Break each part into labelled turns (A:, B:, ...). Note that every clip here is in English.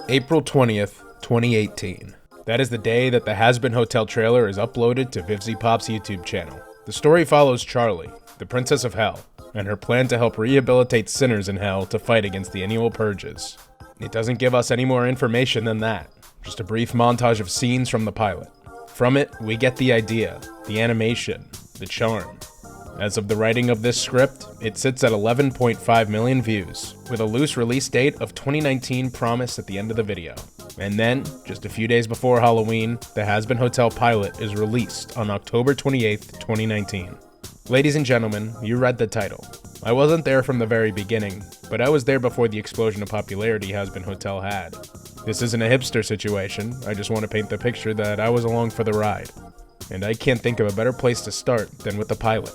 A: April 20th, 2018. That is the day that the Hazbin Hotel trailer is uploaded to VivziePop's YouTube channel. The story follows Charlie, the Princess of Hell, and her plan to help rehabilitate sinners in Hell to fight against the annual purges. It doesn't give us any more information than that, just a brief montage of scenes from the pilot. From it, we get the idea, the animation, the charm. As of the writing of this script, it sits at 11.5 million views, with a loose release date of 2019 promised at the end of the video. And then, just a few days before Halloween, the Hazbin Hotel pilot is released on October 28th, 2019. Ladies and gentlemen, you read the title. I wasn't there from the very beginning, but I was there before the explosion of popularity Hazbin Hotel had. This isn't a hipster situation, I just want to paint the picture that I was along for the ride. And I can't think of a better place to start than with the pilot.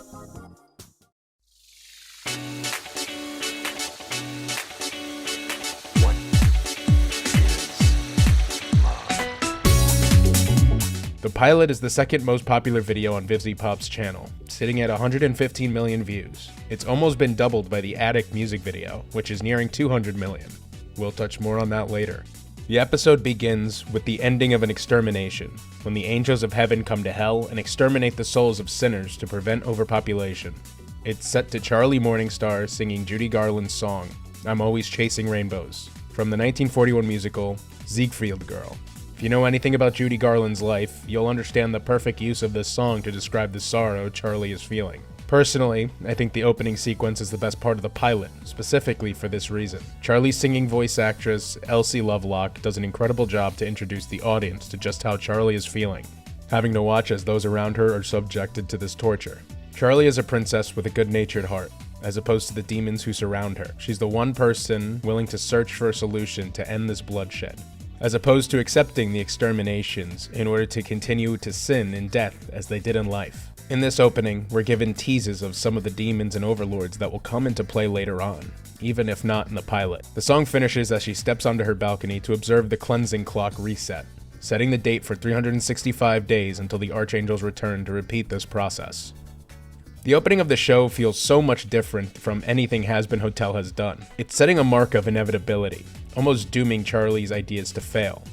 A: The pilot is the second most popular video on VivziePop's channel, sitting at 115 million views. It's almost been doubled by the Addict music video, which is nearing 200 million. We'll touch more on that later. The episode begins with the ending of an extermination, when the angels of heaven come to hell and exterminate the souls of sinners to prevent overpopulation. It's set to Charlie Morningstar singing Judy Garland's song, I'm Always Chasing Rainbows, from the 1941 musical Ziegfeld Girl. If you know anything about Judy Garland's life, you'll understand the perfect use of this song to describe the sorrow Charlie is feeling. Personally, I think the opening sequence is the best part of the pilot, specifically for this reason. Charlie's singing voice actress, Elsie Lovelock, does an incredible job to introduce the audience to just how Charlie is feeling, having to watch as those around her are subjected to this torture. Charlie is a princess with a good-natured heart, as opposed to the demons who surround her. She's the one person willing to search for a solution to end this bloodshed, as opposed to accepting the exterminations in order to continue to sin in death as they did in life. In this opening, we're given teases of some of the demons and overlords that will come into play later on, even if not in the pilot. The song finishes as she steps onto her balcony to observe the cleansing clock reset, setting the date for 365 days until the archangels return to repeat this process. The opening of the show feels so much different from anything Hazbin Hotel has done. It's setting a mark of inevitability, almost dooming Charlie's ideas to fail.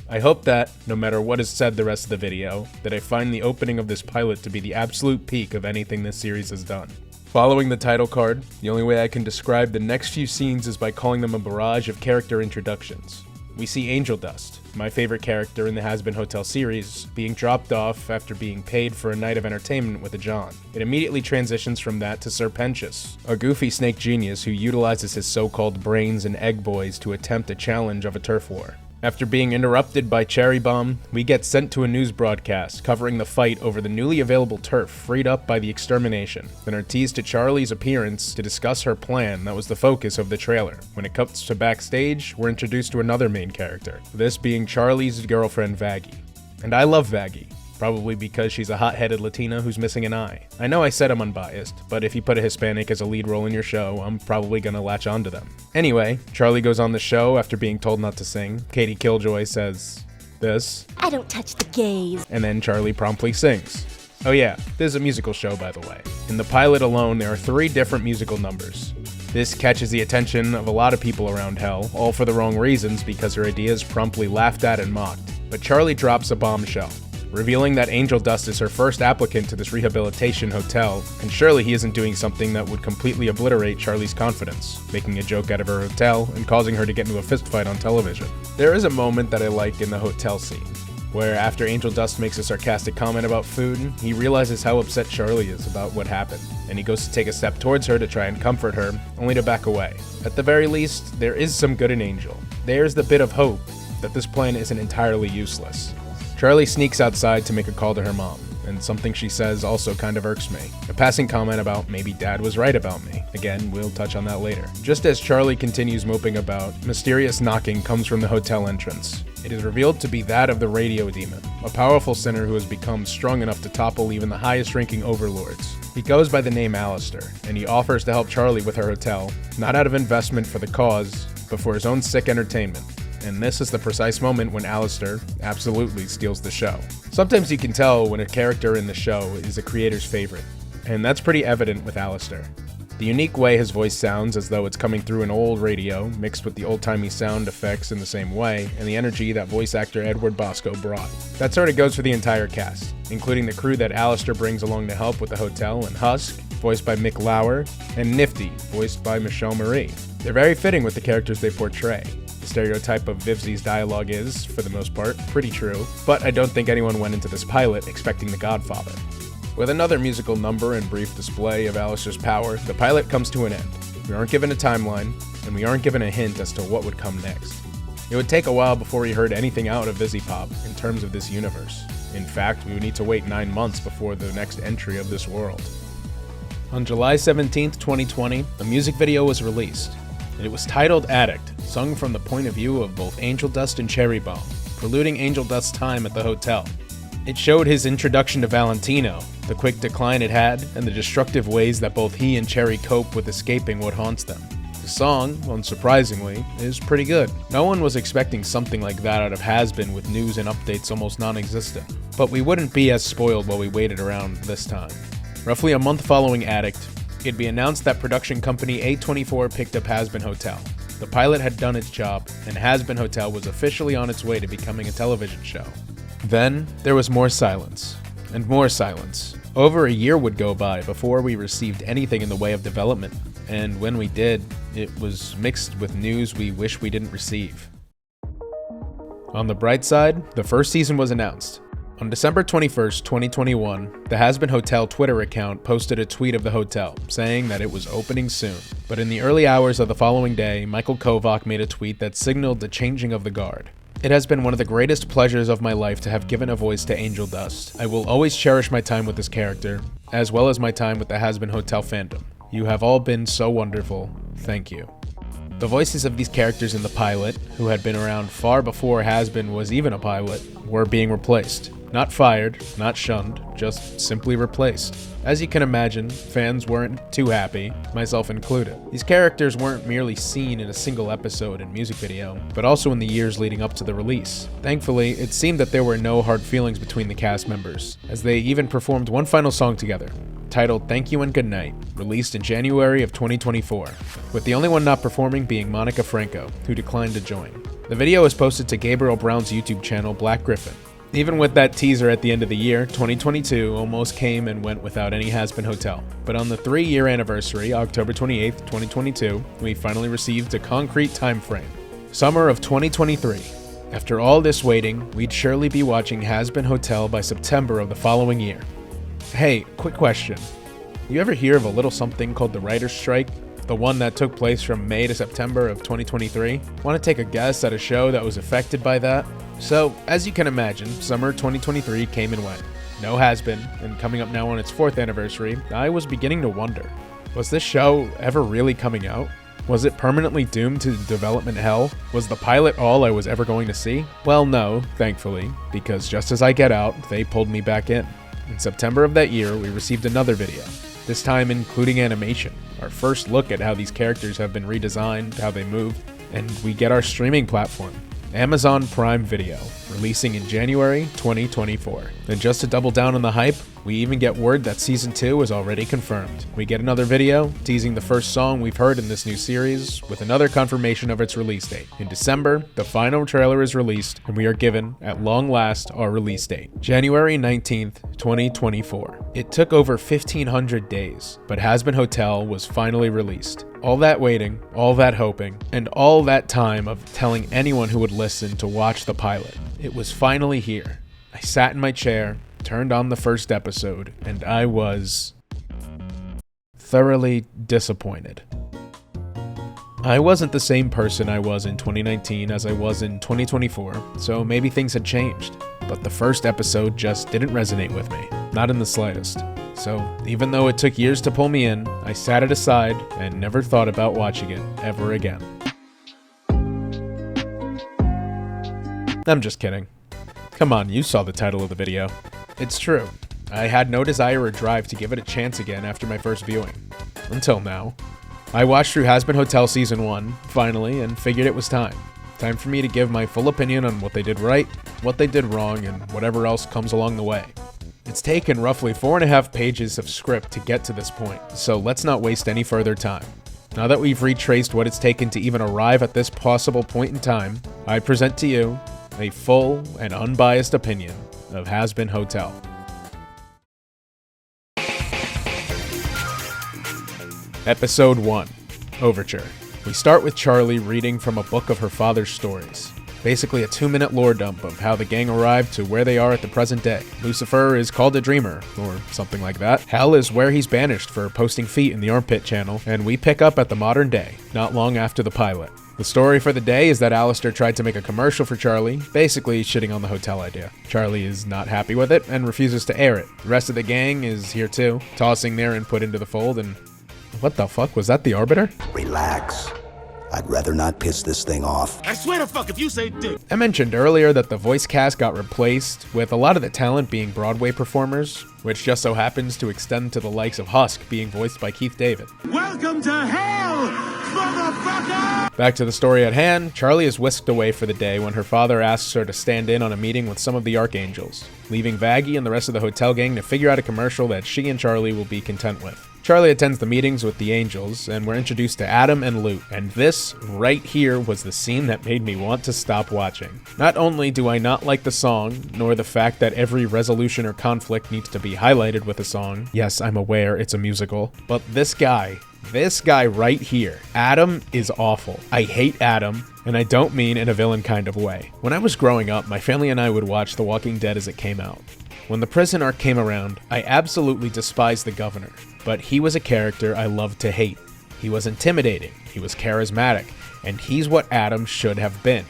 A: I hope that, no matter what is said the rest of the video, that I find the opening of this pilot to be the absolute peak of anything this series has done. Following the title card, the only way I can describe the next few scenes is by calling them a barrage of character introductions. We see Angel Dust, my favorite character in the Hazbin Hotel series, being dropped off after being paid for a night of entertainment with a John. It immediately transitions from that to Serpentius, a goofy snake genius who utilizes his so-called brains and egg boys to attempt a challenge of a turf war. After being interrupted by Cherry Bomb, we get sent to a news broadcast covering the fight over the newly available turf freed up by the extermination, then are teased to Charlie's appearance to discuss her plan that was the focus of the trailer. When it cuts to backstage, we're introduced to another main character, this being Charlie's girlfriend Vaggie. And I love Vaggie, probably because she's a hot-headed Latina who's missing an eye. I know I said I'm unbiased, but if you put a Hispanic as a lead role in your show, I'm probably gonna latch onto them. Anyway, Charlie goes on the show after being told not to sing. Katie Killjoy says this,
B: I don't touch the gays.
A: And then Charlie promptly sings. Oh yeah, this is a musical show, by the way. In the pilot alone, there are 3 different musical numbers. This catches the attention of a lot of people around Hell, all for the wrong reasons because her idea is promptly laughed at and mocked. But Charlie drops a bombshell, revealing that Angel Dust is her first applicant to this rehabilitation hotel, and surely he isn't doing something that would completely obliterate Charlie's confidence, making a joke out of her hotel and causing her to get into a fistfight on television. There is a moment that I like in the hotel scene, where after Angel Dust makes a sarcastic comment about food, he realizes how upset Charlie is about what happened, and he goes to take a step towards her to try and comfort her, only to back away. At the very least, there is some good in Angel. There's the bit of hope that this plan isn't entirely useless. Charlie sneaks outside to make a call to her mom, and something she says also kind of irks me. A passing comment about maybe Dad was right about me. Again, we'll touch on that later. Just as Charlie continues moping about, mysterious knocking comes from the hotel entrance. It is revealed to be that of the Radio Demon, a powerful sinner who has become strong enough to topple even the highest-ranking overlords. He goes by the name Alistair, and he offers to help Charlie with her hotel, not out of investment for the cause, but for his own sick entertainment. And this is the precise moment when Alistair absolutely steals the show. Sometimes you can tell when a character in the show is a creator's favorite. and that's pretty evident with Alistair. The unique way his voice sounds as though it's coming through an old radio, mixed with the old-timey sound effects in the same way, and the energy that voice actor Edward Bosco brought. That sort of goes for the entire cast, including the crew that Alistair brings along to help with the hotel, and Husk, voiced by Mick Lauer, and Nifty, voiced by Michelle Marie. They're very fitting with the characters they portray. The stereotype of Vivzi's dialogue is, for the most part, pretty true, but I don't think anyone went into this pilot expecting The Godfather. With another musical number and brief display of Alistair's power, the pilot comes to an end. We aren't given a timeline, and we aren't given a hint as to what would come next. It would take a while before we heard anything out of VivziPop in terms of this universe. In fact, we would need to wait 9 months before the next entry of this world. On July 17th, 2020, a music video was released, and it was titled Addict, sung from the point of view of both Angel Dust and Cherry Bomb, preluding Angel Dust's time at the hotel. It showed his introduction to Valentino, the quick decline it had, and the destructive ways that both he and Cherry cope with escaping what haunts them. The song, unsurprisingly, is pretty good. No one was expecting something like that out of Hazbin with news and updates almost non-existent. But we wouldn't be as spoiled while we waited around this time. Roughly a month following Addict, it'd be announced that production company A24 picked up Hazbin Hotel. The pilot had done its job, and Hazbin Hotel was officially on its way to becoming a television show. Then, there was more silence. And more silence. Over a year would go by before we received anything in the way of development, and when we did, it was mixed with news we wish we didn't receive. On the bright side, the first season was announced. On December 21st, 2021, the Hazbin Hotel Twitter account posted a tweet of the hotel, saying that it was opening soon. But in the early hours of the following day, Michael Kovac made a tweet that signaled the changing of the guard. It has been one of the greatest pleasures of my life to have given a voice to Angel Dust. I will always cherish my time with this character, as well as my time with the Hazbin Hotel fandom. You have all been so wonderful. Thank you. The voices of these characters in the pilot, who had been around far before Hazbin was even a pilot, were being replaced. Not fired, not shunned, just simply replaced. As you can imagine, fans weren't too happy, myself included. These characters weren't merely seen in a single episode and music video, but also in the years leading up to the release. Thankfully, it seemed that there were no hard feelings between the cast members, as they even performed one final song together, titled Thank You and Good Night, released in January of 2024, with the only one not performing being Monica Franco, who declined to join. The video was posted to Gabriel Brown's YouTube channel, Black Griffin. Even with that teaser at the end of the year, 2022 almost came and went without any Hazbin Hotel. But on the 3-year anniversary, October 28th, 2022, we finally received a concrete time frame. Summer of 2023. After all this waiting, we'd surely be watching Hazbin Hotel by September of the following year. Hey, quick question. You ever hear of a little something called the writer's strike? The one that took place from May to September of 2023? Want to take a guess at a show that was affected by that? So, as you can imagine, summer 2023 came and went. No Hazbin, and coming up now on its 4th anniversary, I was beginning to wonder, was this show ever really coming out? Was it permanently doomed to development hell? Was the pilot all I was ever going to see? Well, no, thankfully, because just as I get out, they pulled me back in. In September of that year, we received another video, this time including animation, our first look at how these characters have been redesigned, how they move, and we get our streaming platform, Amazon Prime Video, releasing in January 2024. And just to double down on the hype, we even get word that Season 2 is already confirmed. We get another video teasing the first song we've heard in this new series, with another confirmation of its release date. In December, the final trailer is released, and we are given, at long last, our release date, January 19th, 2024. It took over 1,500 days, but Hazbin Hotel was finally released. All that waiting, all that hoping, and all that time of telling anyone who would listen to watch the pilot. It was finally here. I sat in my chair, turned on the first episode, and I was thoroughly disappointed. I wasn't the same person I was in 2019 as I was in 2024, so maybe things had changed. But the first episode just didn't resonate with me, not in the slightest. So even though it took years to pull me in, I sat it aside and never thought about watching it ever again. I'm just kidding. Come on, you saw the title of the video. It's true. I had no desire or drive to give it a chance again after my first viewing. Until now. I watched through Hazbin Hotel Season 1, finally, and figured it was time. Time for me to give my full opinion on what they did right, what they did wrong, and whatever else comes along the way. It's taken roughly 4.5 pages of script to get to this point, so let's not waste any further time. Now that we've retraced what it's taken to even arrive at this possible point in time, I present to you a full and unbiased opinion of Hazbin Hotel. Episode 1, Overture. We start with Charlie reading from a book of her father's stories. Basically a 2-minute lore dump of how the gang arrived to where they are at the present day. Lucifer is called a dreamer, or something like that. Hell is where he's banished for posting feet in the armpit channel, and we pick up at the modern day, not long after the pilot. The story for the day is that Alistair tried to make a commercial for Charlie, basically shitting on the hotel idea. Charlie is not happy with it and refuses to air it. The rest of the gang is here too, tossing their input into the fold, and what the fuck, was that the Arbiter?
B: Relax. I'd rather not piss this thing off.
C: I swear to fuck if you say dick.
A: I mentioned earlier that the voice cast got replaced, with a lot of the talent being Broadway performers, which just so happens to extend to the likes of Husk being voiced by Keith David.
C: Welcome to hell, motherfucker!
A: Back to the story at hand, Charlie is whisked away for the day when her father asks her to stand in on a meeting with some of the Archangels, leaving Vaggie and the rest of the hotel gang to figure out a commercial that she and Charlie will be content with. Charlie attends the meetings with the Angels, and we're introduced to Adam and Lute, and this right here was the scene that made me want to stop watching. Not only do I not like the song, nor the fact that every resolution or conflict needs to be highlighted with a song. Yes, I'm aware it's a musical, but this guy right here, Adam, is awful. I hate Adam, and I don't mean in a villain kind of way. When I was growing up, my family and I would watch The Walking Dead as it came out. When the prison arc came around, I absolutely despised the governor, but he was a character I loved to hate. He was intimidating, he was charismatic, and he's what Adam should have been.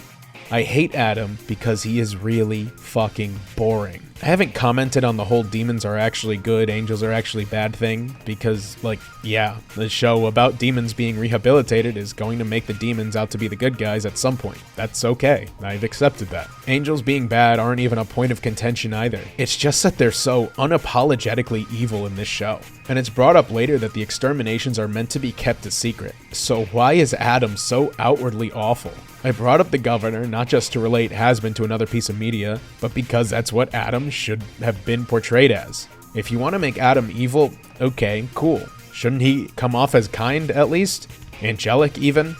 A: I hate Adam because he is really fucking boring. I haven't commented on the whole demons are actually good, angels are actually bad thing, because, yeah, the show about demons being rehabilitated is going to make the demons out to be the good guys at some point. That's okay. I've accepted that. Angels being bad aren't even a point of contention either. It's just that they're so unapologetically evil in this show. And it's brought up later that the exterminations are meant to be kept a secret. So why is Adam so outwardly awful? I brought up the governor not just to relate Hazbin to another piece of media, but because that's what Adam should have been portrayed as. If you want to make Adam evil, okay, cool. Shouldn't he come off as kind at least? Angelic even?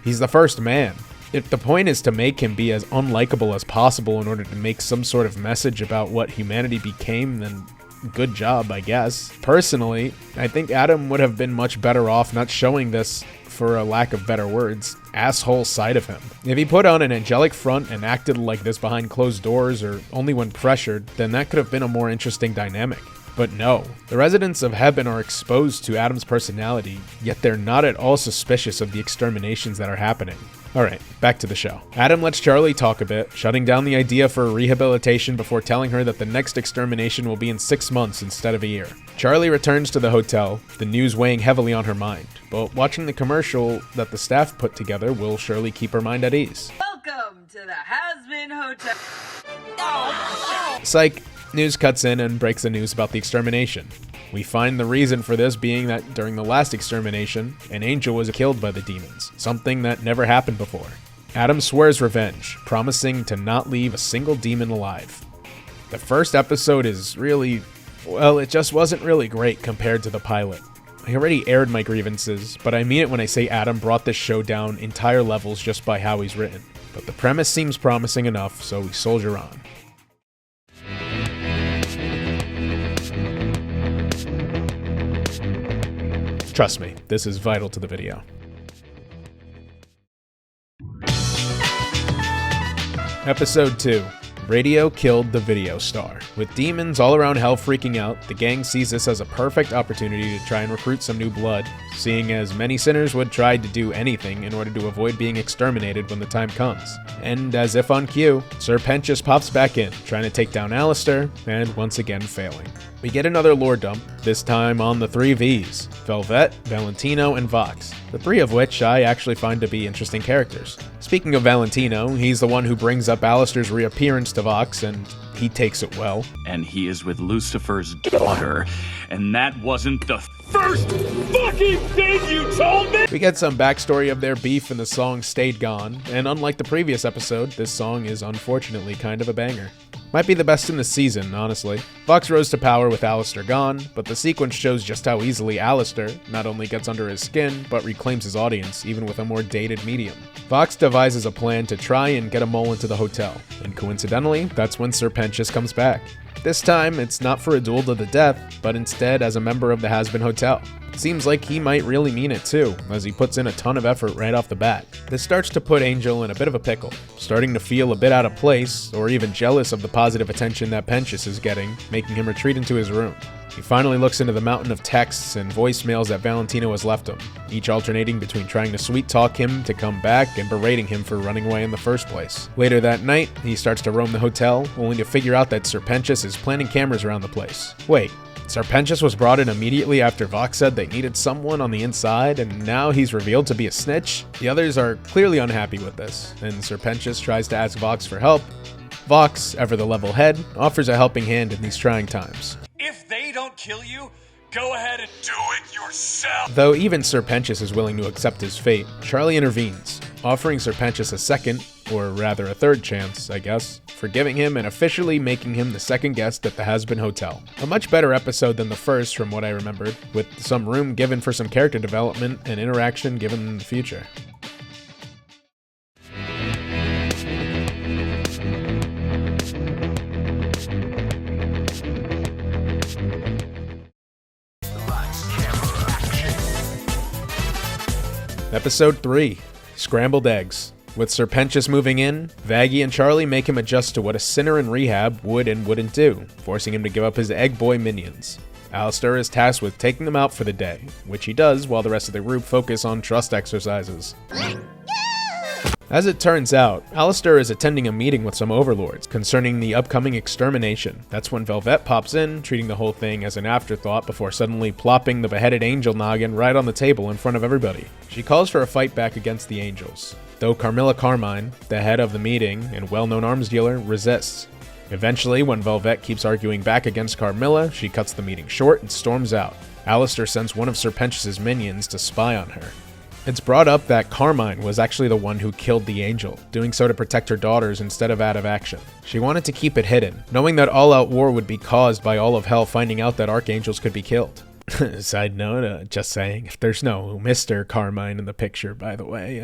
A: He's the first man. If the point is to make him be as unlikable as possible in order to make some sort of message about what humanity became, then good job, I guess. Personally, I think Adam would have been much better off not showing this, for a lack of better words, asshole side of him. If he put on an angelic front and acted like this behind closed doors or only when pressured, then that could have been a more interesting dynamic. But no, the residents of Heaven are exposed to Adam's personality, yet they're not at all suspicious of the exterminations that are happening. Alright, back to the show. Adam lets Charlie talk a bit, shutting down the idea for rehabilitation before telling her that the next extermination will be in 6 months instead of a year. Charlie returns to the hotel, the news weighing heavily on her mind, but watching the commercial that the staff put together will surely keep her mind at ease.
D: Welcome to the Hazbin Hotel. Oh.
A: Psych. News cuts in and breaks the news about the extermination. We find the reason for this being that during the last extermination, an angel was killed by the demons, something that never happened before. Adam swears revenge, promising to not leave a single demon alive. The first episode is really, well, it just wasn't really great compared to the pilot. I already aired my grievances, but I mean it when I say Adam brought this show down entire levels just by how he's written. But the premise seems promising enough, so we soldier on. Trust me, this is vital to the video. Episode 2. Radio killed the video star. With demons all around hell freaking out, the gang sees this as a perfect opportunity to try and recruit some new blood, seeing as many sinners would try to do anything in order to avoid being exterminated when the time comes. And as if on cue, Sir Pentious pops back in, trying to take down Alistair, and once again failing. We get another lore dump, this time on the 3 Vs, Velvet, Valentino, and Vox, the 3 of which I actually find to be interesting characters. Speaking of Valentino, he's the one who brings up Alistair's reappearance to Vox, and he takes it well.
E: And he is with Lucifer's daughter, and that wasn't the first fucking thing you told me!
A: We get some backstory of their beef in the song Stayed Gone, and unlike the previous episode, this song is unfortunately kind of a banger. Might be the best in the season, honestly. Vox rose to power with Alistair gone, but the sequence shows just how easily Alistair not only gets under his skin, but reclaims his audience, even with a more dated medium. Vox devises a plan to try and get a mole into the hotel, and coincidentally, that's when Serpentius comes back. This time, it's not for a duel to the death, but instead as a member of the Hazbin Hotel. Seems like he might really mean it too, as he puts in a ton of effort right off the bat. This starts to put Angel in a bit of a pickle, starting to feel a bit out of place, or even jealous of the positive attention that Pentius is getting, making him retreat into his room. He finally looks into the mountain of texts and voicemails that Valentino has left him, each alternating between trying to sweet-talk him to come back and berating him for running away in the first place. Later that night, he starts to roam the hotel, only to figure out that Serpentius is planting cameras around the place. Wait, Serpentius was brought in immediately after Vox said they needed someone on the inside, and now he's revealed to be a snitch? The others are clearly unhappy with this, and Serpentius tries to ask Vox for help. Vox, ever the level head, offers a helping hand in these trying times.
E: If they don't kill you, go ahead and do it yourself.
A: Though even Serpentius is willing to accept his fate, Charlie intervenes, offering Serpentius a second, or rather a third chance, I guess, forgiving him and officially making him the second guest at the Hazbin Hotel. A much better episode than the first from what I remembered, with some room given for some character development and interaction given in the future. Episode 3, Scrambled Eggs. With Serpentius moving in, Vaggie and Charlie make him adjust to what a sinner in rehab would and wouldn't do, forcing him to give up his Egg Boy minions. Alistair is tasked with taking them out for the day, which he does while the rest of the group focus on trust exercises. As it turns out, Alistair is attending a meeting with some overlords concerning the upcoming extermination. That's when Velvet pops in, treating the whole thing as an afterthought before suddenly plopping the beheaded angel noggin right on the table in front of everybody. She calls for a fight back against the angels, though Carmilla Carmine, the head of the meeting and well-known arms dealer, resists. Eventually, when Velvet keeps arguing back against Carmilla, she cuts the meeting short and storms out. Alistair sends one of Serpentius' minions to spy on her. It's brought up that Carmine was actually the one who killed the angel, doing so to protect her daughters instead of out of action. She wanted to keep it hidden, knowing that all-out war would be caused by all of hell finding out that archangels could be killed. Side note, just saying, if there's no Mr. Carmine in the picture, by the way,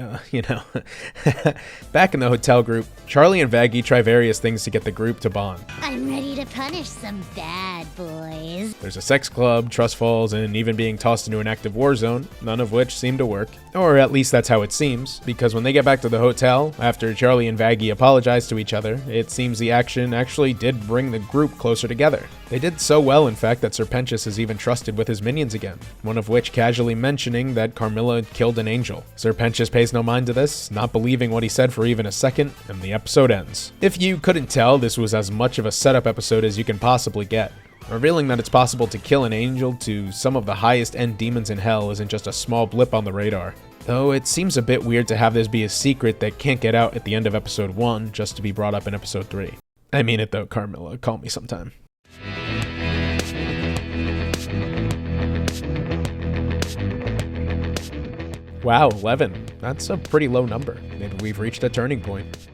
A: Back in the hotel group, Charlie and Vaggie try various things to get the group to bond.
F: I'm ready to punish some bad boys.
A: There's a sex club, trust falls, and even being tossed into an active war zone, none of which seem to work. Or at least that's how it seems, because when they get back to the hotel, after Charlie and Vaggie apologize to each other, it seems the action actually did bring the group closer together. They did so well, in fact, that Serpentius is even trusted with his minions again, one of which casually mentioning that Carmilla killed an angel. Serpentius pays no mind to this, not believing what he said for even a second, and the episode ends. If you couldn't tell, this was as much of a setup episode as you can possibly get. Revealing that it's possible to kill an angel to some of the highest end demons in hell isn't just a small blip on the radar. Though it seems a bit weird to have this be a secret that can't get out at the end of episode 1 just to be brought up in episode 3. I mean it though, Carmilla, call me sometime. Wow, 11. That's a pretty low number. Maybe we've reached a turning point.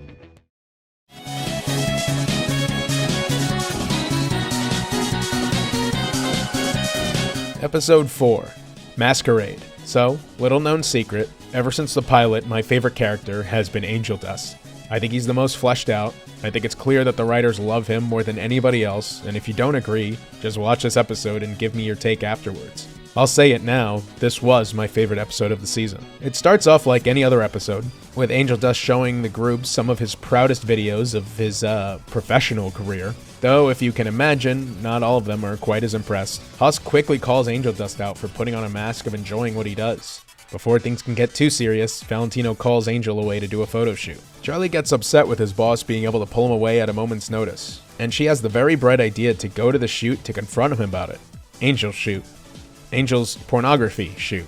A: Episode 4, Masquerade. So, little known secret, ever since the pilot, my favorite character has been Angel Dust. I think he's the most fleshed out. I think it's clear that the writers love him more than anybody else, and if you don't agree, just watch this episode and give me your take afterwards. I'll say it now, this was my favorite episode of the season. It starts off like any other episode, with Angel Dust showing the group some of his proudest videos of his professional career. Though, if you can imagine, not all of them are quite as impressed. Husk quickly calls Angel Dust out for putting on a mask of enjoying what he does. Before things can get too serious, Valentino calls Angel away to do a photo shoot. Charlie gets upset with his boss being able to pull him away at a moment's notice, and she has the very bright idea to go to the shoot to confront him about it. Angel's shoot. Angel's pornography shoot.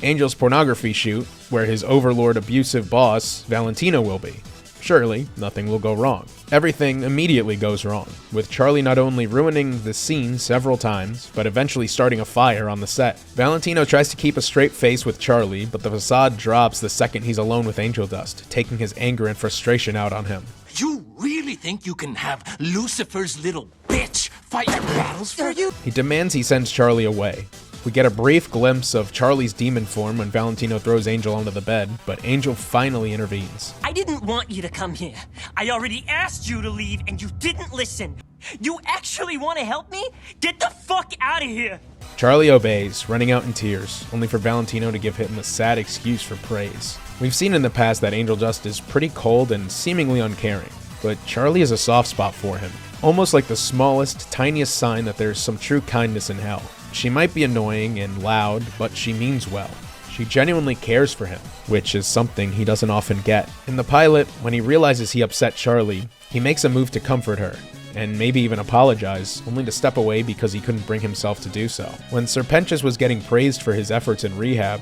A: Angel's pornography shoot, where his overlord abusive boss, Valentino, will be. Surely, nothing will go wrong. Everything immediately goes wrong, with Charlie not only ruining the scene several times, but eventually starting a fire on the set. Valentino tries to keep a straight face with Charlie, but the facade drops the second he's alone with Angel Dust, taking his anger and frustration out on him.
G: You really think you can have Lucifer's little bitch fight your battles for you?
A: He demands he sends Charlie away. We get a brief glimpse of Charlie's demon form when Valentino throws Angel onto the bed, but Angel finally intervenes.
H: I didn't want you to come here. I already asked you to leave and you didn't listen. You actually want to help me? Get the fuck out of here!
A: Charlie obeys, running out in tears, only for Valentino to give him a sad excuse for praise. We've seen in the past that Angel Dust is pretty cold and seemingly uncaring, but Charlie has a soft spot for him, almost like the smallest, tiniest sign that there's some true kindness in hell. She might be annoying and loud, but she means well. She genuinely cares for him, which is something he doesn't often get. In the pilot, when he realizes he upset Charlie, he makes a move to comfort her, and maybe even apologize, only to step away because he couldn't bring himself to do so. When Serpentius was getting praised for his efforts in rehab,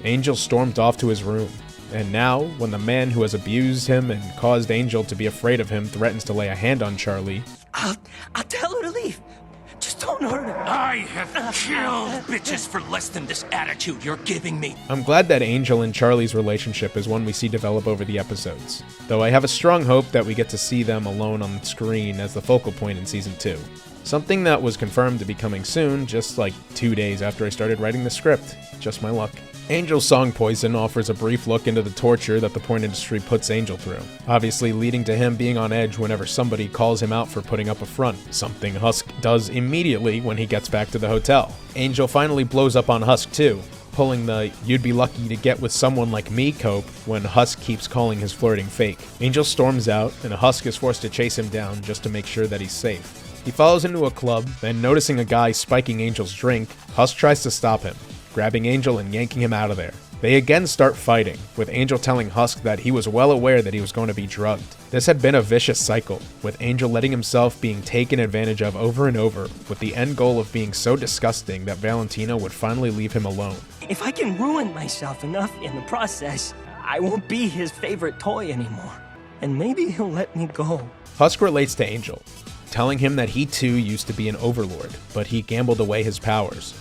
A: Angel stormed off to his room. And now, when the man who has abused him and caused Angel to be afraid of him threatens to lay a hand on Charlie,
H: I'll tell her to leave. Just don't hurt her.
G: I have killed bitches for less than this attitude you're giving me.
A: I'm glad that Angel and Charlie's relationship is one we see develop over the episodes, though I have a strong hope that we get to see them alone on the screen as the focal point in Season 2. Something that was confirmed to be coming soon, just like 2 days after I started writing the script. Just my luck. Angel's song Poison offers a brief look into the torture that the porn industry puts Angel through, obviously leading to him being on edge whenever somebody calls him out for putting up a front, something Husk does immediately when he gets back to the hotel. Angel finally blows up on Husk too, pulling the "you'd be lucky to get with someone like me" cope when Husk keeps calling his flirting fake. Angel storms out, and Husk is forced to chase him down just to make sure that he's safe. He follows into a club, then noticing a guy spiking Angel's drink, Husk tries to stop him, grabbing Angel and yanking him out of there. They again start fighting, with Angel telling Husk that he was well aware that he was going to be drugged. This had been a vicious cycle, with Angel letting himself being taken advantage of over and over, with the end goal of being so disgusting that Valentino would finally leave him alone.
H: If I can ruin myself enough in the process, I won't be his favorite toy anymore. And maybe he'll let me go.
A: Husk relates to Angel, telling him that he too used to be an overlord, but he gambled away his powers.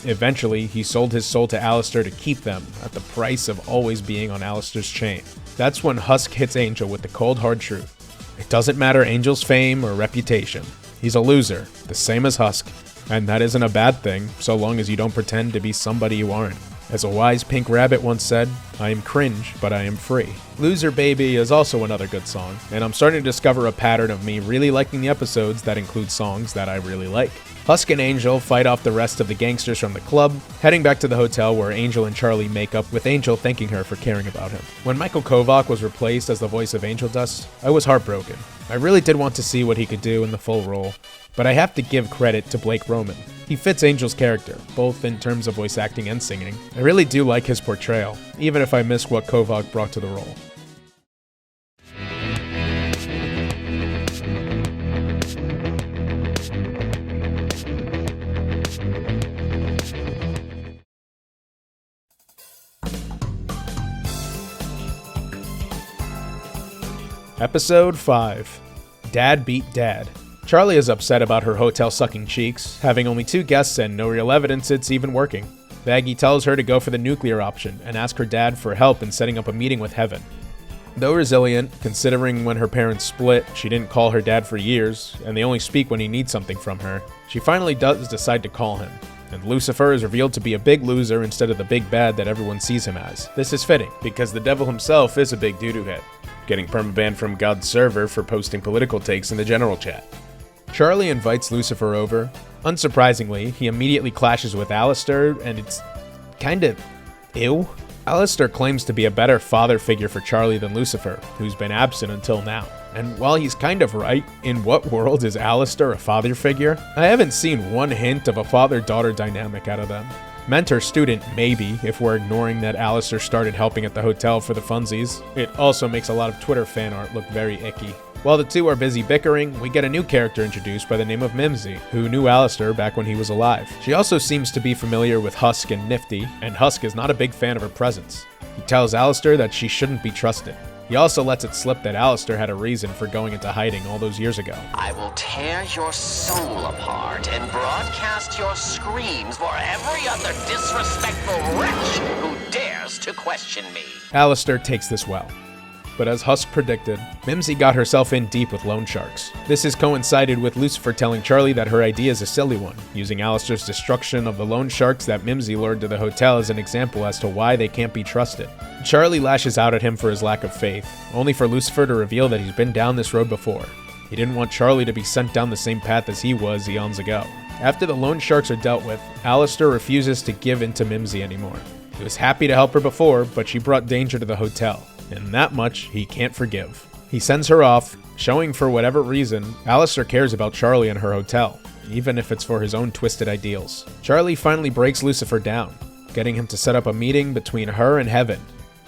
A: Eventually, he sold his soul to Alistair to keep them, at the price of always being on Alistair's chain. That's when Husk hits Angel with the cold hard truth. It doesn't matter Angel's fame or reputation. He's a loser, the same as Husk, and that isn't a bad thing, so long as you don't pretend to be somebody you aren't. As a wise pink rabbit once said, I am cringe, but I am free. Loser Baby is also another good song, and I'm starting to discover a pattern of me really liking the episodes that include songs that I really like. Husk and Angel fight off the rest of the gangsters from the club, heading back to the hotel where Angel and Charlie make up, with Angel thanking her for caring about him. When Michael Kovac was replaced as the voice of Angel Dust, I was heartbroken. I really did want to see what he could do in the full role, but I have to give credit to Blake Roman. He fits Angel's character, both in terms of voice acting and singing. I really do like his portrayal, even if I miss what Kovac brought to the role. Episode 5. Dad Beat Dad. Charlie is upset about her hotel sucking cheeks, having only 2 guests and no real evidence it's even working. Baggy tells her to go for the nuclear option and ask her dad for help in setting up a meeting with Heaven. Though resilient, considering when her parents split, she didn't call her dad for years, and they only speak when he needs something from her, she finally does decide to call him. And Lucifer is revealed to be a big loser instead of the big bad that everyone sees him as. This is fitting, because the devil himself is a big doo-doo head, getting permabanned from God's server for posting political takes in the general chat. Charlie invites Lucifer over. Unsurprisingly, he immediately clashes with Alistair, and it's kinda ew. Alistair claims to be a better father figure for Charlie than Lucifer, who's been absent until now. And while he's kind of right, in what world is Alistair a father figure? I haven't seen one hint of a father-daughter dynamic out of them. Mentor-student, maybe, if we're ignoring that Alistair started helping at the hotel for the funsies. It also makes a lot of Twitter fan art look very icky. While the two are busy bickering, we get a new character introduced by the name of Mimsy, who knew Alistair back when he was alive. She also seems to be familiar with Husk and Nifty, and Husk is not a big fan of her presence. He tells Alistair that she shouldn't be trusted. He also lets it slip that Alistair had a reason for going into hiding all those years ago.
I: I will tear your soul apart and broadcast your screams for every other disrespectful wretch who dares to question me.
A: Alistair takes this well. But as Husk predicted, Mimsy got herself in deep with loan sharks. This has coincided with Lucifer telling Charlie that her idea is a silly one, using Alistair's destruction of the loan sharks that Mimsy lured to the hotel as an example as to why they can't be trusted. Charlie lashes out at him for his lack of faith, only for Lucifer to reveal that he's been down this road before. He didn't want Charlie to be sent down the same path as he was eons ago. After the loan sharks are dealt with, Alistair refuses to give in to Mimsy anymore. He was happy to help her before, but she brought danger to the hotel, and that much he can't forgive. He sends her off, showing for whatever reason, Alistair cares about Charlie and her hotel, even if it's for his own twisted ideals. Charlie finally breaks Lucifer down, getting him to set up a meeting between her and Heaven,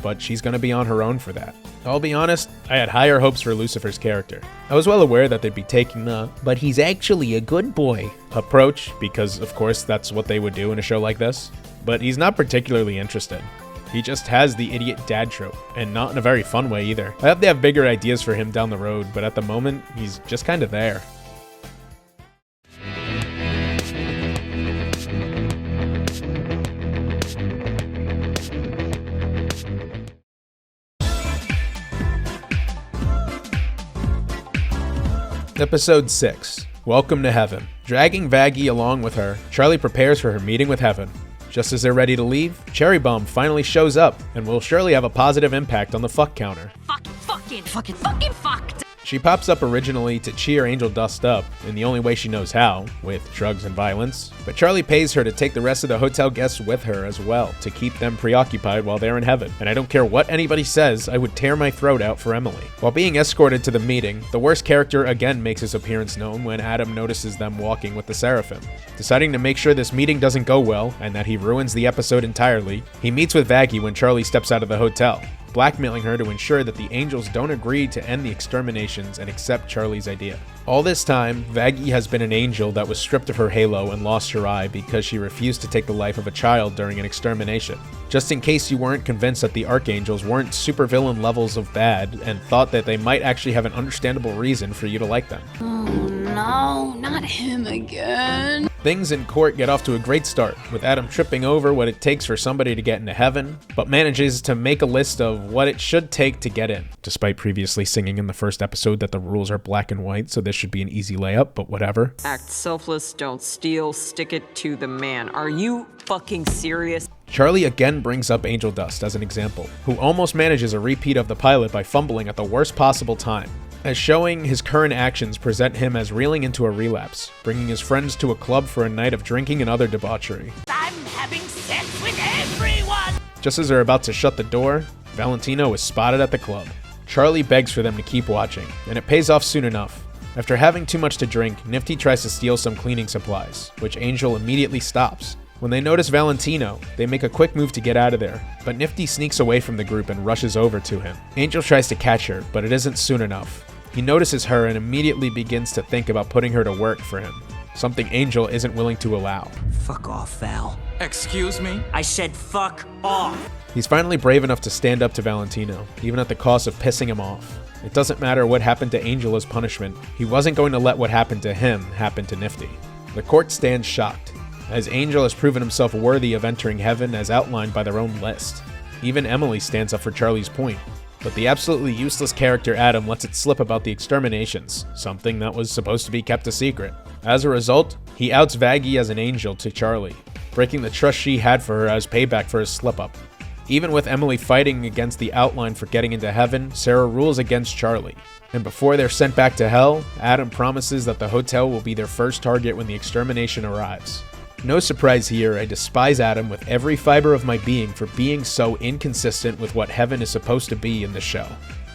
A: but she's gonna be on her own for that. I'll be honest, I had higher hopes for Lucifer's character. I was well aware that they'd be taking the, but he's actually a good boy approach, because of course that's what they would do in a show like this. But he's not particularly interested. He just has the idiot dad trope, and not in a very fun way either. I hope they have bigger ideas for him down the road, but at the moment, he's just kinda there. Episode 6. Welcome to Heaven. Dragging Vaggie along with her, Charlie prepares for her meeting with Heaven. Just as they're ready to leave, Cherry Bomb finally shows up and will surely have a positive impact on the fuck counter.
F: Fucking fucked.
A: She pops up originally to cheer Angel Dust up in the only way she knows how, with drugs and violence, but Charlie pays her to take the rest of the hotel guests with her as well to keep them preoccupied while they're in heaven. And I don't care what anybody says, I would tear my throat out for Emily. While being escorted to the meeting, the worst character again makes his appearance known when Adam notices them walking with the Seraphim. Deciding to make sure this meeting doesn't go well and that he ruins the episode entirely, he meets with Vaggie when Charlie steps out of the hotel, blackmailing her to ensure that the angels don't agree to end the exterminations and accept Charlie's idea. All this time, Vaggie has been an angel that was stripped of her halo and lost her eye because she refused to take the life of a child during an extermination. Just in case you weren't convinced that the archangels weren't supervillain levels of bad and thought that they might actually have an understandable reason for you to like them.
F: Oh no, not him again.
A: Things in court get off to a great start, with Adam tripping over what it takes for somebody to get into heaven, but manages to make a list of what it should take to get in, despite previously singing in the first episode that the rules are black and white, so this should be an easy layup, but whatever.
J: Act selfless, don't steal, stick it to the man. Are you fucking serious?
A: Charlie again brings up Angel Dust as an example, who almost manages a repeat of the pilot by fumbling at the worst possible time, as showing his current actions present him as reeling into a relapse, bringing his friends to a club for a night of drinking and other debauchery.
H: I'm having sex with everyone!
A: Just as they're about to shut the door, Valentino is spotted at the club. Charlie begs for them to keep watching, and it pays off soon enough. After having too much to drink, Nifty tries to steal some cleaning supplies, which Angel immediately stops. When they notice Valentino, they make a quick move to get out of there, but Nifty sneaks away from the group and rushes over to him. Angel tries to catch her, but it isn't soon enough. He notices her and immediately begins to think about putting her to work for him, something Angel isn't willing to allow.
G: Fuck off, Val.
H: Excuse me?
J: I said fuck off.
A: He's finally brave enough to stand up to Valentino, even at the cost of pissing him off. It doesn't matter what happened to Angel as punishment, he wasn't going to let what happened to him happen to Nifty. The court stands shocked, as Angel has proven himself worthy of entering heaven as outlined by their own list. Even Emily stands up for Charlie's point, but the absolutely useless character Adam lets it slip about the exterminations, something that was supposed to be kept a secret. As a result, he outs Vaggie as an angel to Charlie, breaking the trust she had for her as payback for his slip-up. Even with Emily fighting against the outline for getting into heaven, Sarah rules against Charlie. And before they're sent back to hell, Adam promises that the hotel will be their first target when the extermination arrives. No surprise here, I despise Adam with every fiber of my being for being so inconsistent with what heaven is supposed to be in the show.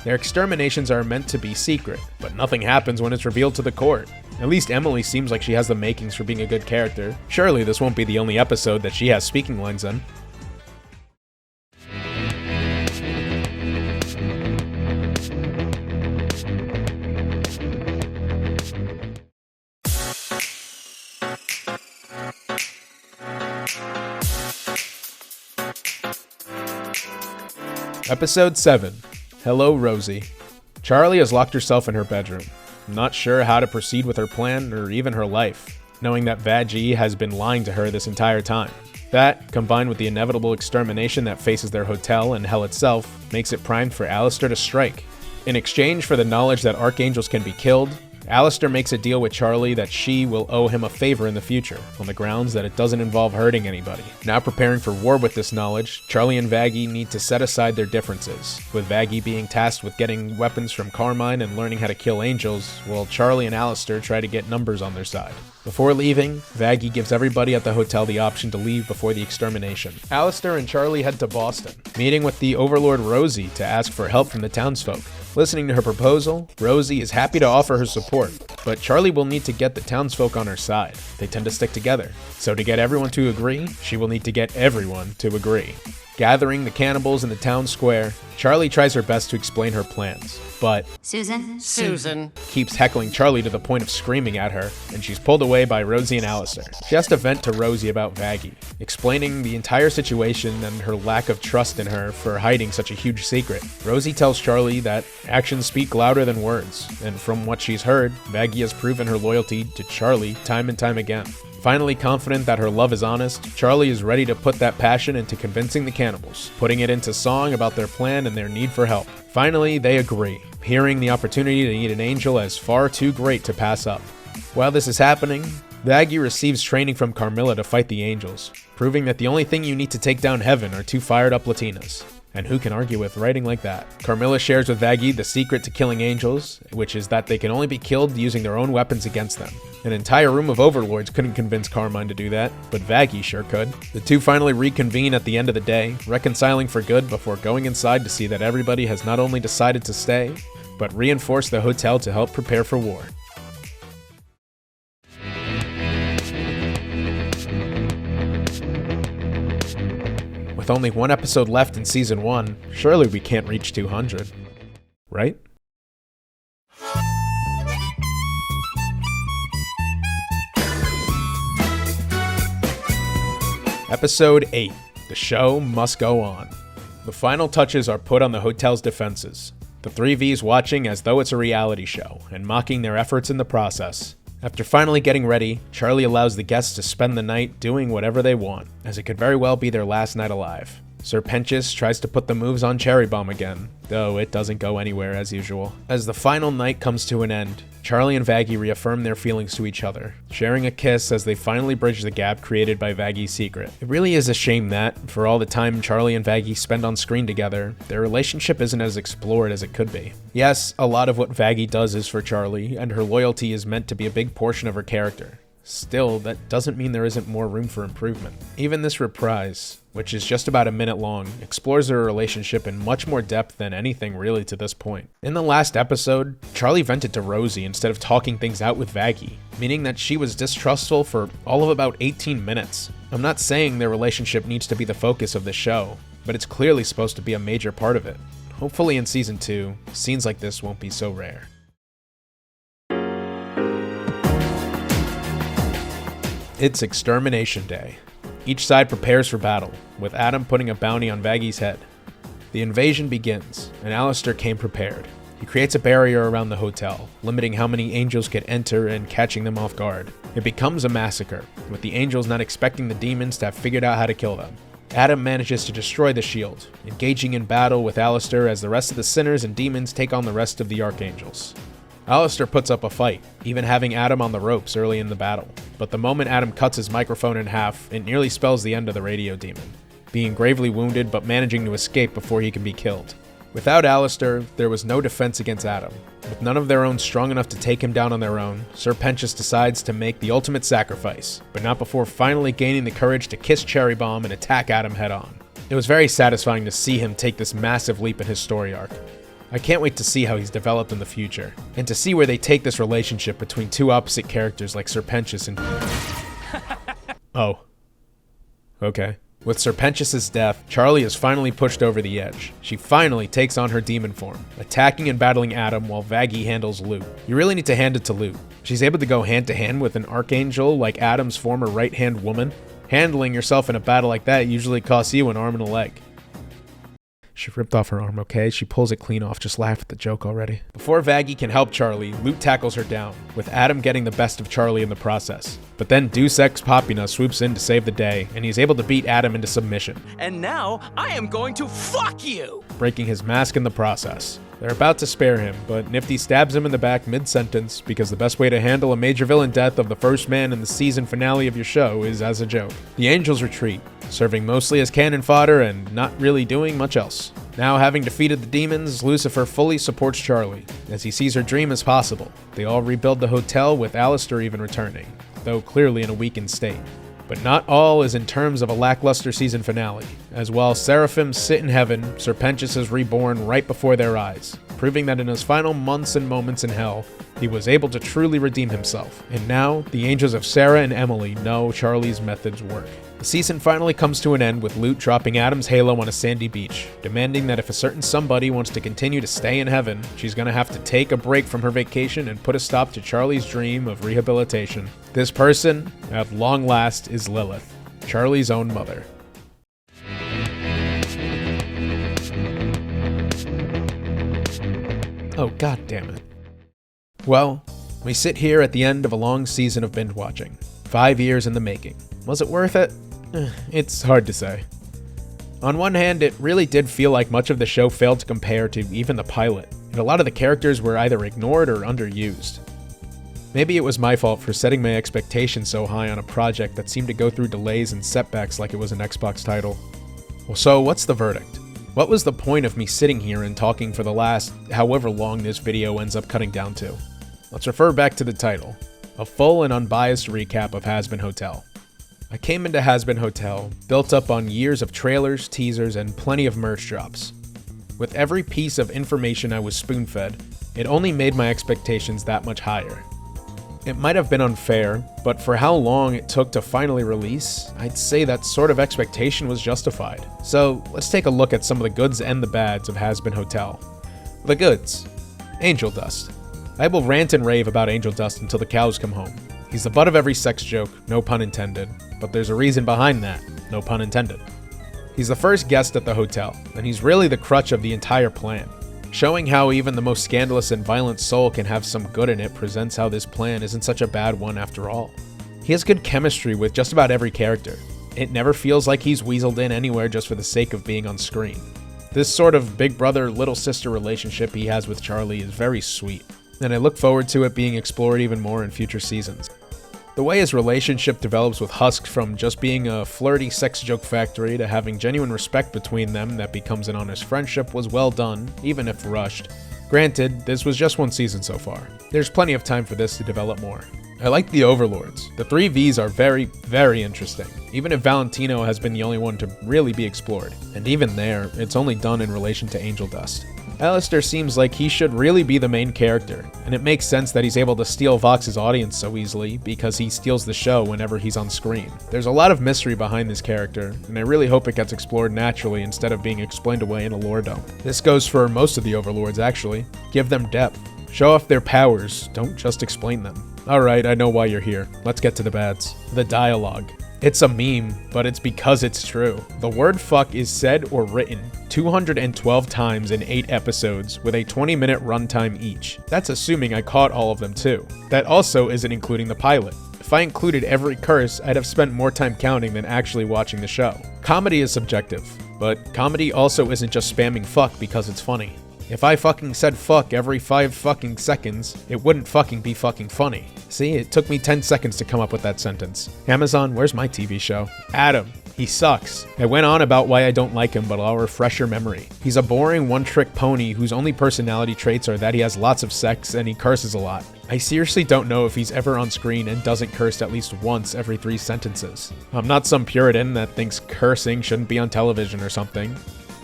A: Their exterminations are meant to be secret, but nothing happens when it's revealed to the court. At least Emily seems like she has the makings for being a good character. Surely this won't be the only episode that she has speaking lines in. Episode 7. Hello, Rosie. Charlie has locked herself in her bedroom, not sure how to proceed with her plan or even her life, knowing that Vaggie has been lying to her this entire time. That, combined with the inevitable extermination that faces their hotel and hell itself, makes it primed for Alistair to strike. In exchange for the knowledge that archangels can be killed, Alistair makes a deal with Charlie that she will owe him a favor in the future, on the grounds that it doesn't involve hurting anybody. Now preparing for war with this knowledge, Charlie and Vaggie need to set aside their differences, with Vaggie being tasked with getting weapons from Carmine and learning how to kill angels, while Charlie and Alistair try to get numbers on their side. Before leaving, Vaggie gives everybody at the hotel the option to leave before the extermination. Alistair and Charlie head to Boston, meeting with the Overlord Rosie to ask for help from the townsfolk. Listening to her proposal, Rosie is happy to offer her support, but Charlie will need to get the townsfolk on her side. They tend to stick together. So to get everyone to agree, she will need to get everyone to agree. Gathering the cannibals in the town square, Charlie tries her best to explain her plans, but
G: Susan
A: keeps heckling Charlie to the point of screaming at her, and she's pulled away by Rosie and Alistair. She has to vent to Rosie about Vaggie, explaining the entire situation and her lack of trust in her for hiding such a huge secret. Rosie tells Charlie that actions speak louder than words, and from what she's heard, Vaggie has proven her loyalty to Charlie time and time again. Finally confident that her love is honest, Charlie is ready to put that passion into convincing the cannibals, putting it into song about their plan and their need for help. Finally, they agree, hearing the opportunity to need an angel as far too great to pass up. While this is happening, Vaggie receives training from Carmilla to fight the angels, proving that the only thing you need to take down heaven are two fired up Latinas. And who can argue with writing like that? Carmilla shares with Vaggie the secret to killing angels, which is that they can only be killed using their own weapons against them. An entire room of overlords couldn't convince Carmine to do that, but Vaggie sure could. The two finally reconvene at the end of the day, reconciling for good before going inside to see that everybody has not only decided to stay, but reinforced the hotel to help prepare for war. With only one episode left in Season 1, surely we can't reach 200. Right? Episode 8. The show must go on. The final touches are put on the hotel's defenses. The 3Vs watching as though it's a reality show, and mocking their efforts in the process. After finally getting ready, Charlie allows the guests to spend the night doing whatever they want, as it could very well be their last night alive. Serpentius tries to put the moves on Cherry Bomb again, though it doesn't go anywhere as usual. As the final night comes to an end, Charlie and Vaggie reaffirm their feelings to each other, sharing a kiss as they finally bridge the gap created by Vaggie's secret. It really is a shame that, for all the time Charlie and Vaggie spend on screen together, their relationship isn't as explored as it could be. Yes, a lot of what Vaggie does is for Charlie, and her loyalty is meant to be a big portion of her character. Still, that doesn't mean there isn't more room for improvement. Even this reprise, which is just about a minute long, explores their relationship in much more depth than anything really to this point. In the last episode, Charlie vented to Rosie instead of talking things out with Vaggie, meaning that she was distrustful for all of about 18 minutes. I'm not saying their relationship needs to be the focus of the show, but it's clearly supposed to be a major part of it. Hopefully in Season 2, scenes like this won't be so rare. It's Extermination Day. Each side prepares for battle, with Adam putting a bounty on Vaggie's head. The invasion begins, and Alistair came prepared. He creates a barrier around the hotel, limiting how many angels could enter and catching them off guard. It becomes a massacre, with the angels not expecting the demons to have figured out how to kill them. Adam manages to destroy the shield, engaging in battle with Alistair as the rest of the sinners and demons take on the rest of the archangels. Alistair puts up a fight, even having Adam on the ropes early in the battle. But the moment Adam cuts his microphone in half, it nearly spells the end of the radio demon, being gravely wounded but managing to escape before he can be killed. Without Alistair, there was no defense against Adam. With none of their own strong enough to take him down on their own, Serpentius decides to make the ultimate sacrifice, but not before finally gaining the courage to kiss Cherry Bomb and attack Adam head on. It was very satisfying to see him take this massive leap in his story arc. I can't wait to see how he's developed in the future, and to see where they take this relationship between two opposite characters like Serpentius and... Oh. Okay. With Serpentius' death, Charlie is finally pushed over the edge. She finally takes on her demon form, attacking and battling Adam while Vaggie handles Loot. You really need to hand it to Loot. She's able to go hand to hand with an archangel like Adam's former right-hand woman. Handling yourself in a battle like that usually costs you an arm and a leg. She ripped off her arm, okay? She pulls it clean off. Just laugh at the joke already. Before Vaggie can help Charlie, Loot tackles her down, with Adam getting the best of Charlie in the process. But then Deus Ex Machina swoops in to save the day, and he's able to beat Adam into submission.
G: And now I am going to fuck you!
A: Breaking his mask in the process. They're about to spare him, but Nifty stabs him in the back mid-sentence because the best way to handle a major villain death of the first man in the season finale of your show is as a joke. The Angels retreat, serving mostly as cannon fodder and not really doing much else. Now having defeated the demons, Lucifer fully supports Charlie, as he sees her dream as possible. They all rebuild the hotel with Alistair even returning, though clearly in a weakened state. But not all is in terms of a lackluster season finale, as while Seraphims sit in heaven, Serpentius is reborn right before their eyes, proving that in his final months and moments in hell, he was able to truly redeem himself. And now, the angels of Sarah and Emily know Charlie's methods work. The season finally comes to an end with Loot dropping Adam's halo on a sandy beach, demanding that if a certain somebody wants to continue to stay in heaven, she's gonna have to take a break from her vacation and put a stop to Charlie's dream of rehabilitation. This person, at long last, is Lilith, Charlie's own mother. Oh, god damn it. Well, we sit here at the end of a long season of binge watching. 5 years in the making. Was it worth it? It's hard to say. On one hand, it really did feel like much of the show failed to compare to even the pilot, and a lot of the characters were either ignored or underused. Maybe it was my fault for setting my expectations so high on a project that seemed to go through delays and setbacks like it was an Xbox title. Well, so what's the verdict? What was the point of me sitting here and talking for the last however long this video ends up cutting down to? Let's refer back to the title, a full and unbiased recap of Hazbin Hotel. I came into Hazbin Hotel, built up on years of trailers, teasers, and plenty of merch drops. With every piece of information I was spoon-fed, it only made my expectations that much higher. It might have been unfair, but for how long it took to finally release, I'd say that sort of expectation was justified. So let's take a look at some of the goods and the bads of Hazbin Hotel. The goods. Angel Dust. I will rant and rave about Angel Dust until the cows come home. He's the butt of every sex joke, no pun intended, but there's a reason behind that, no pun intended. He's the first guest at the hotel, and he's really the crutch of the entire plan. Showing how even the most scandalous and violent soul can have some good in it presents how this plan isn't such a bad one after all. He has good chemistry with just about every character. It never feels like he's weaseled in anywhere just for the sake of being on screen. This sort of big brother, little sister relationship he has with Charlie is very sweet, and I look forward to it being explored even more in future seasons. The way his relationship develops with Husk from just being a flirty sex joke factory to having genuine respect between them that becomes an honest friendship was well done, even if rushed. Granted, this was just one season so far. There's plenty of time for this to develop more. I like the Overlords. The 3 Vs are very, very interesting, even if Valentino has been the only one to really be explored. And even there, it's only done in relation to Angel Dust. Alistair seems like he should really be the main character, and it makes sense that he's able to steal Vox's audience so easily because he steals the show whenever he's on screen. There's a lot of mystery behind this character, and I really hope it gets explored naturally instead of being explained away in a lore dump. This goes for most of the Overlords actually. Give them depth. Show off their powers, don't just explain them. Alright, I know why you're here. Let's get to the bads. The dialogue. It's a meme, but it's because it's true. The word fuck is said or written 212 times in 8 episodes with a 20-minute runtime each. That's assuming I caught all of them too. That also isn't including the pilot. If I included every curse, I'd have spent more time counting than actually watching the show. Comedy is subjective, but comedy also isn't just spamming fuck because it's funny. If I fucking said fuck every 5 fucking seconds, it wouldn't fucking be fucking funny. See, it took me 10 seconds to come up with that sentence. Amazon, where's my TV show? Adam, he sucks. I went on about why I don't like him, but I'll refresh your memory. He's a boring one-trick pony whose only personality traits are that he has lots of sex and he curses a lot. I seriously don't know if he's ever on screen and doesn't curse at least once every 3 sentences. I'm not some Puritan that thinks cursing shouldn't be on television or something.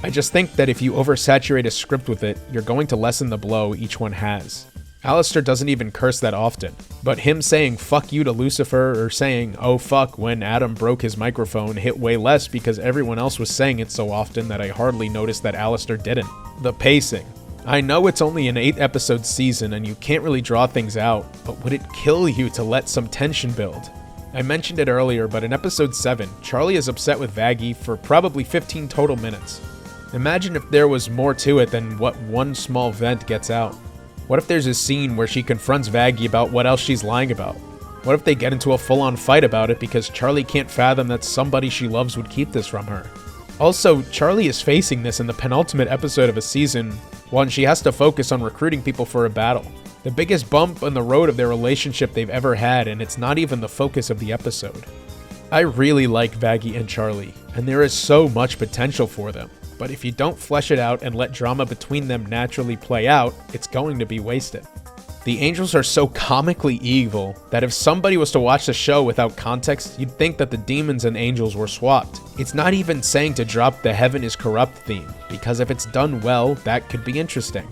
A: I just think that if you oversaturate a script with it, you're going to lessen the blow each one has. Alistair doesn't even curse that often, but him saying fuck you to Lucifer or saying oh fuck when Adam broke his microphone hit way less because everyone else was saying it so often that I hardly noticed that Alistair didn't. The pacing. I know it's only an 8-episode season and you can't really draw things out, but would it kill you to let some tension build? I mentioned it earlier, but in episode 7, Charlie is upset with Vaggie for probably 15 total minutes. Imagine if there was more to it than what one small vent gets out. What if there's a scene where she confronts Vaggie about what else she's lying about? What if they get into a full-on fight about it because Charlie can't fathom that somebody she loves would keep this from her? Also, Charlie is facing this in the penultimate episode of a season, when she has to focus on recruiting people for a battle. The biggest bump in the road of their relationship they've ever had, and it's not even the focus of the episode. I really like Vaggie and Charlie, and there is so much potential for them. But if you don't flesh it out and let drama between them naturally play out, it's going to be wasted. The angels are so comically evil that if somebody was to watch the show without context, you'd think that the demons and angels were swapped. It's not even saying to drop the heaven is corrupt theme, because if it's done well, that could be interesting.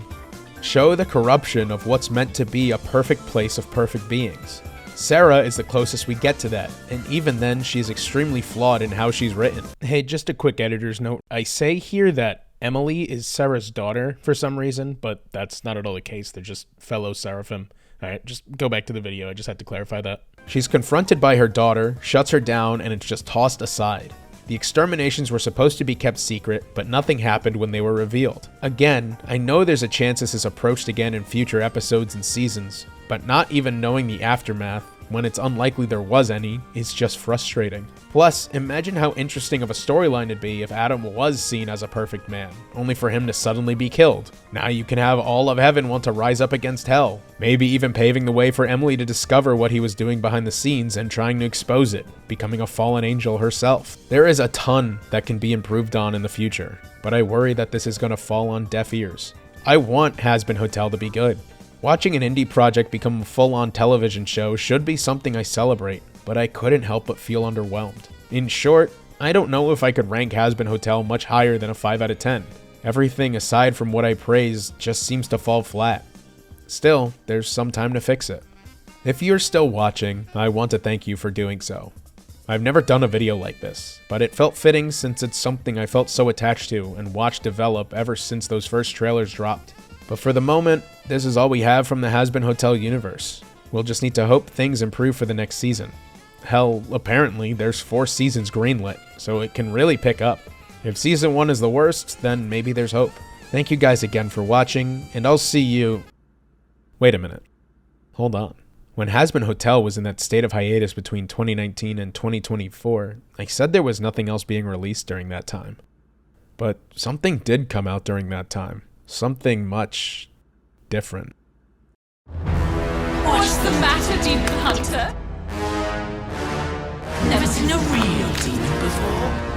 A: Show the corruption of what's meant to be a perfect place of perfect beings. Sarah is the closest we get to that, and even then she's extremely flawed in how she's written. Hey, just a quick editor's note. I say here that Emily is Sarah's daughter for some reason, but that's not at all the case. They're just fellow seraphim. Alright, just go back to the video. I just had to clarify that. She's confronted by her daughter, shuts her down, and it's just tossed aside. The exterminations were supposed to be kept secret, but nothing happened when they were revealed. Again, I know there's a chance this is approached again in future episodes and seasons, but not even knowing the aftermath, when it's unlikely there was any, is just frustrating. Plus, imagine how interesting of a storyline it'd be if Adam was seen as a perfect man, only for him to suddenly be killed. Now you can have all of heaven want to rise up against hell, maybe even paving the way for Emily to discover what he was doing behind the scenes and trying to expose it, becoming a fallen angel herself. There is a ton that can be improved on in the future, but I worry that this is going to fall on deaf ears. I want Hazbin Hotel to be good. Watching an indie project become a full-on television show should be something I celebrate, but I couldn't help but feel underwhelmed. In short, I don't know if I could rank Hazbin Hotel much higher than a 5 out of 10. Everything aside from what I praise just seems to fall flat. Still, there's some time to fix it. If you're still watching, I want to thank you for doing so. I've never done a video like this, but it felt fitting since it's something I felt so attached to and watched develop ever since those first trailers dropped. But for the moment, this is all we have from the Hazbin Hotel universe. We'll just need to hope things improve for the next season. Hell, apparently there's 4 seasons greenlit, so it can really pick up. If season 1 is the worst, then maybe there's hope. Thank you guys again for watching, and I'll see you... Wait a minute. Hold on. When Hazbin Hotel was in that state of hiatus between 2019 and 2024, I said there was nothing else being released during that time. But something did come out during that time. Something much different.
K: What's the matter, Demon Hunter? Never seen a real demon before.